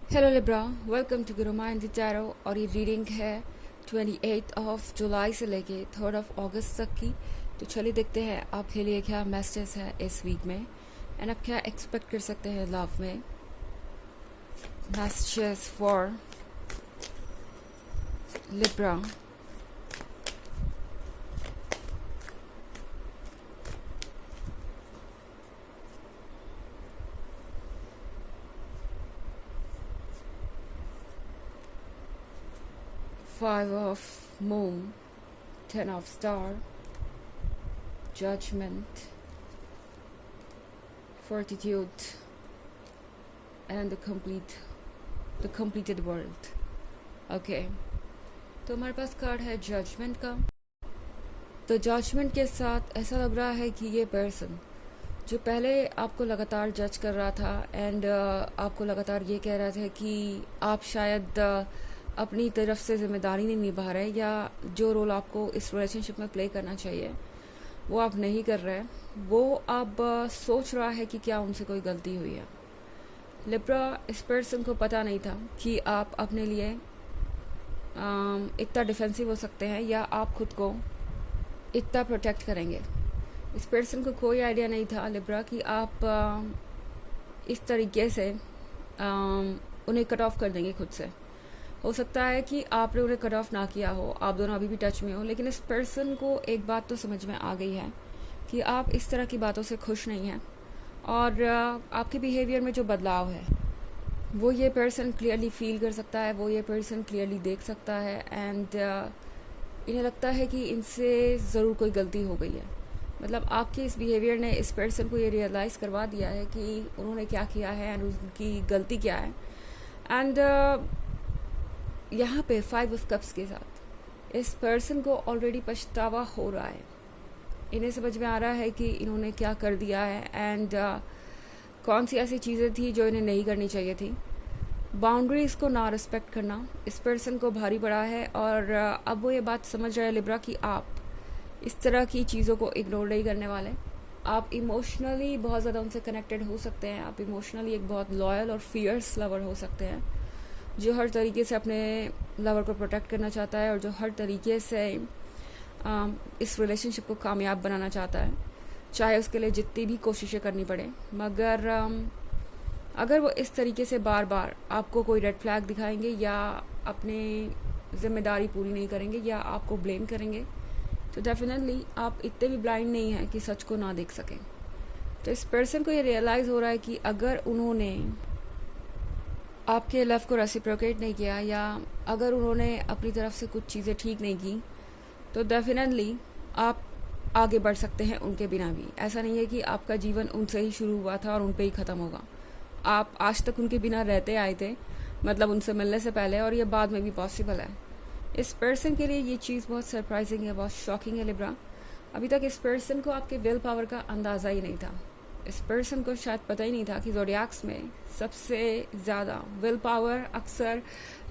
Hello Libra, welcome to Guru mind tarot. और ये reading है 28 जुलाई से लेके 3 अगस्त तक की। तो चलिए देखते हैं आपके लिए क्या मैसेज है इस वीक में एंड आप क्या एक्सपेक्ट कर सकते हैं लव में। Messages for Libra. 5 of Moon, 10 of Star, Judgment, Fortitude, and the completed world. Okay, तो हमारे पास कार्ड है जजमेंट का। तो जजमेंट के साथ ऐसा लग रहा है कि ये पर्सन जो पहले आपको लगातार जज कर रहा था एंड आपको लगातार ये कह रहा था कि आप शायद अपनी तरफ से जिम्मेदारी नहीं निभा रहे, या जो रोल आपको इस रिलेशनशिप में प्ले करना चाहिए वो आप नहीं कर रहे, वो अब सोच रहा है कि क्या उनसे कोई गलती हुई है। लिब्रा, इस पर्सन को पता नहीं था कि आप अपने लिए इतना डिफेंसिव हो सकते हैं या आप खुद को इतना प्रोटेक्ट करेंगे। इस पर्सन को कोई आइडिया नहीं था लिब्रा कि आप इस तरीके से उन्हें कट ऑफ कर देंगे खुद से। हो सकता है कि आपने उन्हें कट ऑफ ना किया हो, आप दोनों अभी भी टच में हो, लेकिन इस पर्सन को एक बात तो समझ में आ गई है कि आप इस तरह की बातों से खुश नहीं हैं और आपके बिहेवियर में जो बदलाव है वो ये पर्सन क्लियरली फील कर सकता है, वो ये पर्सन क्लियरली देख सकता है एंड इन्हें लगता है कि इनसे ज़रूर कोई गलती हो गई है। मतलब आपके इस बिहेवियर ने इस पर्सन को ये रियलाइज़ करवा दिया है कि उन्होंने क्या किया है एंड उनकी गलती क्या है। एंड यहाँ पे 5 of Cups के साथ इस पर्सन को ऑलरेडी पछतावा हो रहा है। इन्हें समझ में आ रहा है कि इन्होंने क्या कर दिया है एंड कौन सी ऐसी चीज़ें थी जो इन्हें नहीं करनी चाहिए थी। बाउंड्रीज को ना रिस्पेक्ट करना इस पर्सन को भारी पड़ा है और अब वो ये बात समझ रहे हैं लिब्रा कि आप इस तरह की चीज़ों को इग्नोर नहीं करने वाले। आप इमोशनली बहुत ज़्यादा उनसे कनेक्टेड हो सकते हैं, आप इमोशनली एक बहुत लॉयल और फियर्स लवर हो सकते हैं जो हर तरीके से अपने लवर को प्रोटेक्ट करना चाहता है और जो हर तरीके से इस रिलेशनशिप को कामयाब बनाना चाहता है, चाहे उसके लिए जितनी भी कोशिशें करनी पड़े। मगर अगर वो इस तरीके से बार बार आपको कोई रेड फ्लैग दिखाएंगे या अपनी जिम्मेदारी पूरी नहीं करेंगे या आपको ब्लेम करेंगे, तो डेफिनेटली आप इतने भी ब्लाइंड नहीं हैं कि सच को ना देख सकें। तो इस पर्सन को ये रियलाइज़ हो रहा है कि अगर उन्होंने आपके लव को रेसिप्रोकेट नहीं किया या अगर उन्होंने अपनी तरफ से कुछ चीज़ें ठीक नहीं की, तो डेफिनेटली आप आगे बढ़ सकते हैं उनके बिना भी। ऐसा नहीं है कि आपका जीवन उनसे ही शुरू हुआ था और उन पे ही ख़त्म होगा। आप आज तक उनके बिना रहते आए थे, मतलब उनसे मिलने से पहले, और ये बाद में भी पॉसिबल है। इस पर्सन के लिए ये चीज़ बहुत सरप्राइजिंग है, बहुत शॉकिंग है लिब्रा। अभी तक इस पर्सन को आपके विल पावर का अंदाज़ा ही नहीं था। इस पर्सन को शायद पता ही नहीं था कि ज़ोडिएक्स में सबसे ज़्यादा विल पावर अक्सर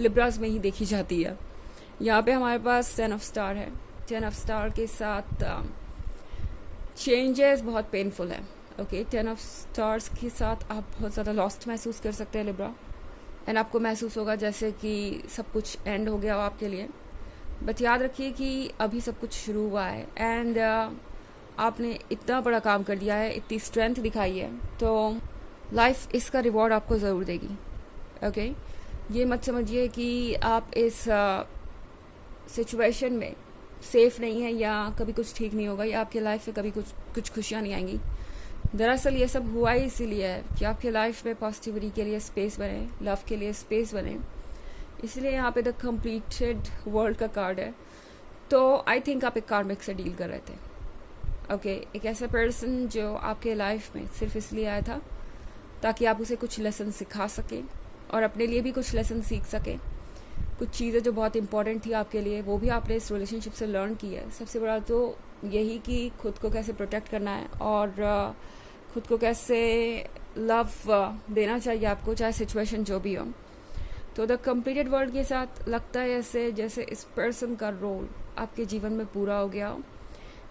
लिब्रास में ही देखी जाती है। यहाँ पे हमारे पास 10 of Star है। 10 of Star के साथ चेंजेस बहुत पेनफुल है। ओके, 10 of Stars के साथ आप बहुत ज़्यादा लॉस्ट महसूस कर सकते हैं लिब्रा, एंड आपको महसूस होगा जैसे कि सब कुछ एंड हो गया हो आपके लिए। बट याद रखिए कि अभी सब कुछ शुरू हुआ है एंड आपने इतना बड़ा काम कर दिया है, इतनी स्ट्रेंथ दिखाई है, तो लाइफ इसका रिवॉर्ड आपको ज़रूर देगी। ओके, ये मत समझिए कि आप इस सिचुएशन में सेफ नहीं है या कभी कुछ ठीक नहीं होगा या आपके लाइफ में कभी कुछ खुशियाँ नहीं आएंगी। दरअसल ये सब हुआ ही इसीलिए है कि आपके लाइफ में पॉजिटिविटी के लिए स्पेस बने, लव के लिए स्पेस बने। इसलिए यहाँ पे द कंप्लीटेड वर्ल्ड का कार्ड है। तो आई थिंक आप एक कार्मिक से डील कर रहे थे। ओके, एक ऐसा पर्सन जो आपके लाइफ में सिर्फ इसलिए आया था ताकि आप उसे कुछ लेसन सिखा सकें और अपने लिए भी कुछ लेसन सीख सकें। कुछ चीज़ें जो बहुत इंपॉर्टेंट थी आपके लिए वो भी आपने इस रिलेशनशिप से लर्न की है। सबसे बड़ा तो यही कि खुद को कैसे प्रोटेक्ट करना है और खुद को कैसे लव देना चाहिए आपको, चाहे सिचुएशन जो भी हो। तो द कंप्लीटेड वर्ल्ड के साथ लगता है ऐसे जैसे इस पर्सन का रोल आपके जीवन में पूरा हो गया हो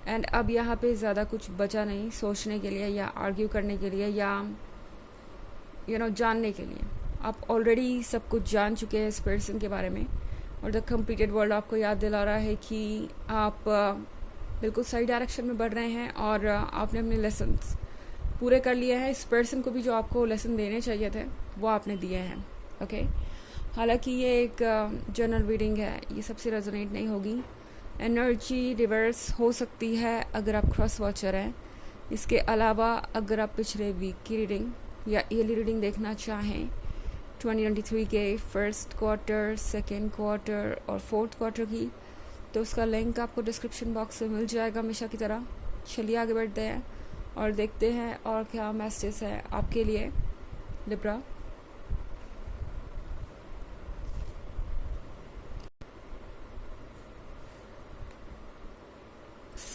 एंड अब यहाँ पे ज़्यादा कुछ बचा नहीं सोचने के लिए या आर्ग्यू करने के लिए या जानने के लिए। आप ऑलरेडी सब कुछ जान चुके हैं इस पर्सन के बारे में, और द कंप्लीटेड वर्ल्ड आपको याद दिला रहा है कि आप बिल्कुल सही डायरेक्शन में बढ़ रहे हैं और आपने अपने लेसन्स पूरे कर लिए हैं। इस पर्सन को भी जो आपको लेसन देने चाहिए थे वो आपने दिए हैं। ओके, हालांकि ये एक जनरल रीडिंग है, ये सबसे रेजोनेट नहीं होगी। एनर्जी रिवर्स हो सकती है अगर आप क्रॉस वॉचर हैं। इसके अलावा अगर आप पिछले वीक की रीडिंग या ईयरली रीडिंग देखना चाहें 2023 के फर्स्ट क्वार्टर, सेकेंड क्वार्टर और फोर्थ क्वार्टर की, तो उसका लिंक आपको डिस्क्रिप्शन बॉक्स में मिल जाएगा हमेशा की तरह। चलिए आगे बढ़ते हैं और देखते हैं और क्या मैसेज है आपके लिए Libra.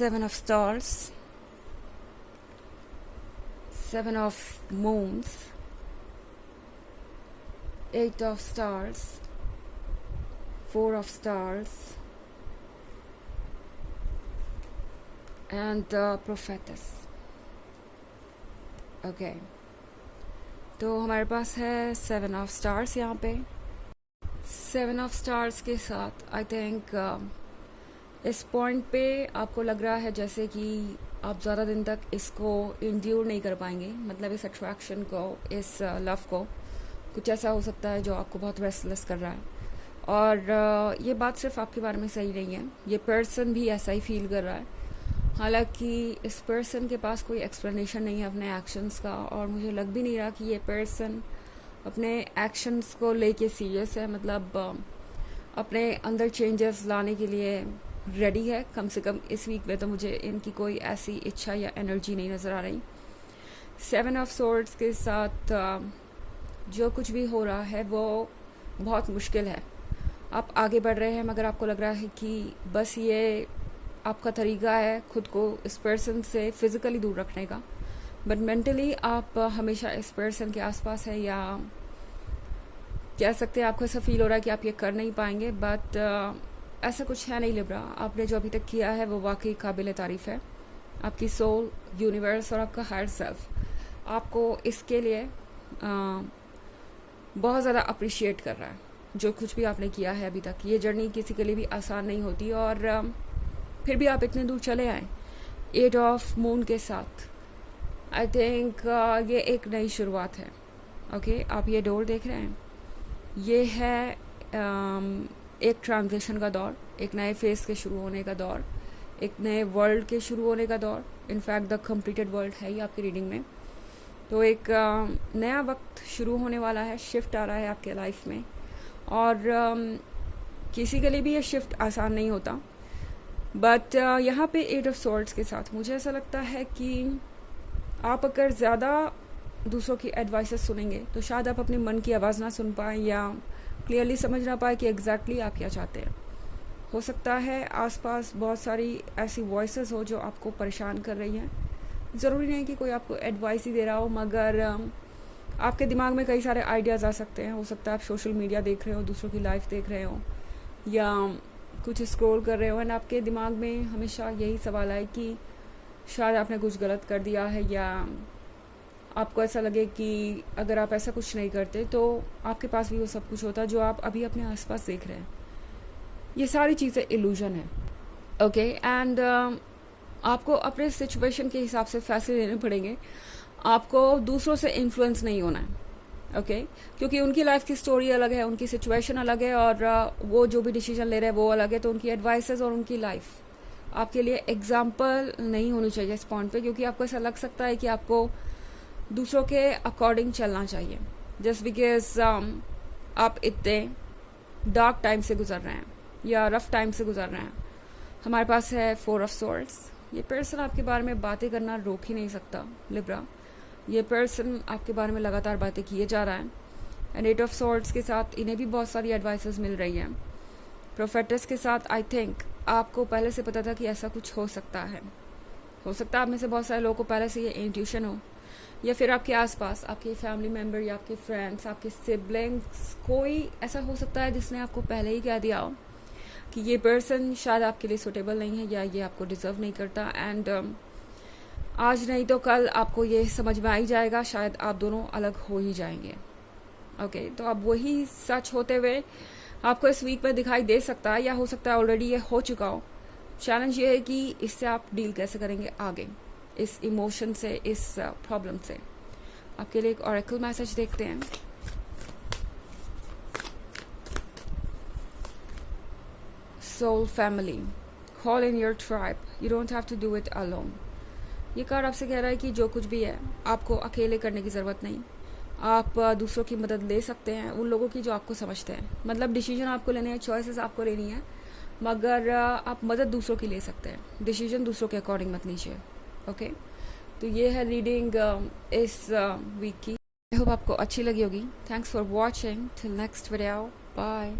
Seven of Stars, Seven of Moons, Eight of Stars, Four of Stars, and the Prophetess. Okay, तो हमारे पास है सेवन ऑफ स्टार्स यहाँ पे। सेवन ऑफ स्टार्स के साथ आई थिंक इस पॉइंट पे आपको लग रहा है जैसे कि आप ज़्यादा दिन तक इसको इंड्यूर नहीं कर पाएंगे, मतलब इस अट्रैक्शन को, इस लव को। कुछ ऐसा हो सकता है जो आपको बहुत रेस्टलेस कर रहा है, और ये बात सिर्फ आपके बारे में सही नहीं है, ये पर्सन भी ऐसा ही फील कर रहा है। हालांकि इस पर्सन के पास कोई एक्सप्लेनेशन नहीं है अपने एक्शंस का, और मुझे लग भी नहीं रहा कि ये पर्सन अपने एक्शंस को लेके सीरियस है, मतलब अपने अंदर चेंजेस लाने के लिए रेडी है। कम से कम इस वीक में तो मुझे इनकी कोई ऐसी इच्छा या एनर्जी नहीं नज़र आ रही। सेवन ऑफ सोर्ड्स के साथ जो कुछ भी हो रहा है वो बहुत मुश्किल है। आप आगे बढ़ रहे हैं मगर आपको लग रहा है कि बस ये आपका तरीका है खुद को इस पर्सन से फिज़िकली दूर रखने का, बट मेंटली आप हमेशा इस पर्सन के आसपास है, या कह सकते हैं आपको ऐसा फील हो रहा है कि आप ये कर नहीं पाएंगे, बट ऐसा कुछ है नहीं लिब्रा। आपने जो अभी तक किया है वो वाकई काबिल तारीफ़ है। आपकी सोल, यूनिवर्स और आपका हायर सेल्फ आपको इसके लिए बहुत ज़्यादा अप्रिशिएट कर रहा है। जो कुछ भी आपने किया है अभी तक, ये जर्नी किसी के लिए भी आसान नहीं होती, और फिर भी आप इतने दूर चले आए एट ऑफ मून के साथ। आई थिंक ये एक नई शुरुआत है। ओके, आप ये डोर देख रहे हैं, ये है एक ट्रांजिशन का दौर, एक नए फेस के शुरू होने का दौर, एक नए वर्ल्ड के शुरू होने का दौर। इनफैक्ट द कंप्लीटेड वर्ल्ड है ये आपकी रीडिंग में। तो एक नया वक्त शुरू होने वाला है, शिफ्ट आ रहा है आपके लाइफ में, और किसी के लिए भी ये शिफ्ट आसान नहीं होता। बट यहाँ पे एट ऑफ सॉर्ड्स के साथ मुझे ऐसा लगता है कि आप अगर ज़्यादा दूसरों की एडवाइसेस सुनेंगे तो शायद आप अपने मन की आवाज़ ना सुन पाएँ या क्लियरली समझ ना पाए कि एग्जैक्टली आप क्या चाहते हैं। हो सकता है आसपास बहुत सारी ऐसी वॉइसेस हो जो आपको परेशान कर रही हैं। ज़रूरी नहीं कि कोई आपको एडवाइस ही दे रहा हो, मगर आपके दिमाग में कई सारे आइडियाज़ आ सकते हैं। हो सकता है आप सोशल मीडिया देख रहे हो, दूसरों की लाइफ देख रहे हो, या कुछ स्क्रॉल कर रहे हो, एंड आपके दिमाग में हमेशा यही सवाल आए कि शायद आपने कुछ गलत कर दिया है, या आपको ऐसा लगे कि अगर आप ऐसा कुछ नहीं करते तो आपके पास भी वो सब कुछ होता जो आप अभी अपने आसपास देख रहे हैं। ये सारी चीज़ें इल्यूजन है। ओके, एंड आपको अपने सिचुएशन के हिसाब से फैसले लेने पड़ेंगे। आपको दूसरों से इन्फ्लुएंस नहीं होना है। ओके, क्योंकि उनकी लाइफ की स्टोरी अलग है, उनकी सिचुएशन अलग है, और वो जो भी डिसीजन ले रहे हैं वो अलग है। तो उनकी एडवाइसेस और उनकी लाइफ आपके लिए एग्जाम्पल नहीं होनी चाहिए इस पॉइंट पे, क्योंकि आपको ऐसा लग सकता है कि आपको दूसरों के अकॉर्डिंग चलना चाहिए, जस्ट बिकॉज आप इतने डार्क टाइम से गुजर रहे हैं या रफ टाइम से गुजर रहे हैं। हमारे पास है फोर ऑफ सोर्ड्स। ये पर्सन आपके बारे में बातें करना रोक ही नहीं सकता लिब्रा। ये पर्सन आपके बारे में लगातार बातें किए जा रहा है, एंड एट ऑफ सोर्ड्स के साथ इन्हें भी बहुत सारी एडवाइसेस मिल रही हैं। प्रोफेटस के साथ आई थिंक आपको पहले से पता था कि ऐसा कुछ हो सकता है। हो सकता है आप में से बहुत सारे लोगों को पहले से ये इंट्यूशन हो, या फिर आपके आसपास आपके फैमिली मेम्बर या आपके फ्रेंड्स, आपके सिबलिंग्स, कोई ऐसा हो सकता है जिसने आपको पहले ही कह दिया हो कि ये पर्सन शायद आपके लिए सुटेबल नहीं है या ये आपको डिजर्व नहीं करता। एंड आज नहीं तो कल आपको ये समझ में आ ही जाएगा, शायद आप दोनों अलग हो ही जाएंगे। ओके, तो अब वही सच होते हुए आपको इस वीक में दिखाई दे सकता है, या हो सकता है ऑलरेडी ये हो चुका हो। चैलेंज ये है कि इससे आप डील कैसे करेंगे आगे, इस इमोशन से, इस प्रॉब्लम से। आपके लिए एक ऑरेकल मैसेज देखते हैं। Soul family, call in your tribe, you don't have to do it alone. ये कार्ड आपसे कह रहा है कि जो कुछ भी है आपको अकेले करने की ज़रूरत नहीं। आप दूसरों की मदद ले सकते हैं, उन लोगों की जो आपको समझते हैं। मतलब डिसीजन आपको लेने हैं, चॉइसेस आपको लेनी है, मगर आप मदद दूसरों की ले सकते हैं। डिसीजन दूसरों के अकॉर्डिंग मत लीजिए। ओके, तो ये है रीडिंग इस वीक की। आई होप आपको अच्छी लगी होगी। Thanks for watching, till next video, bye.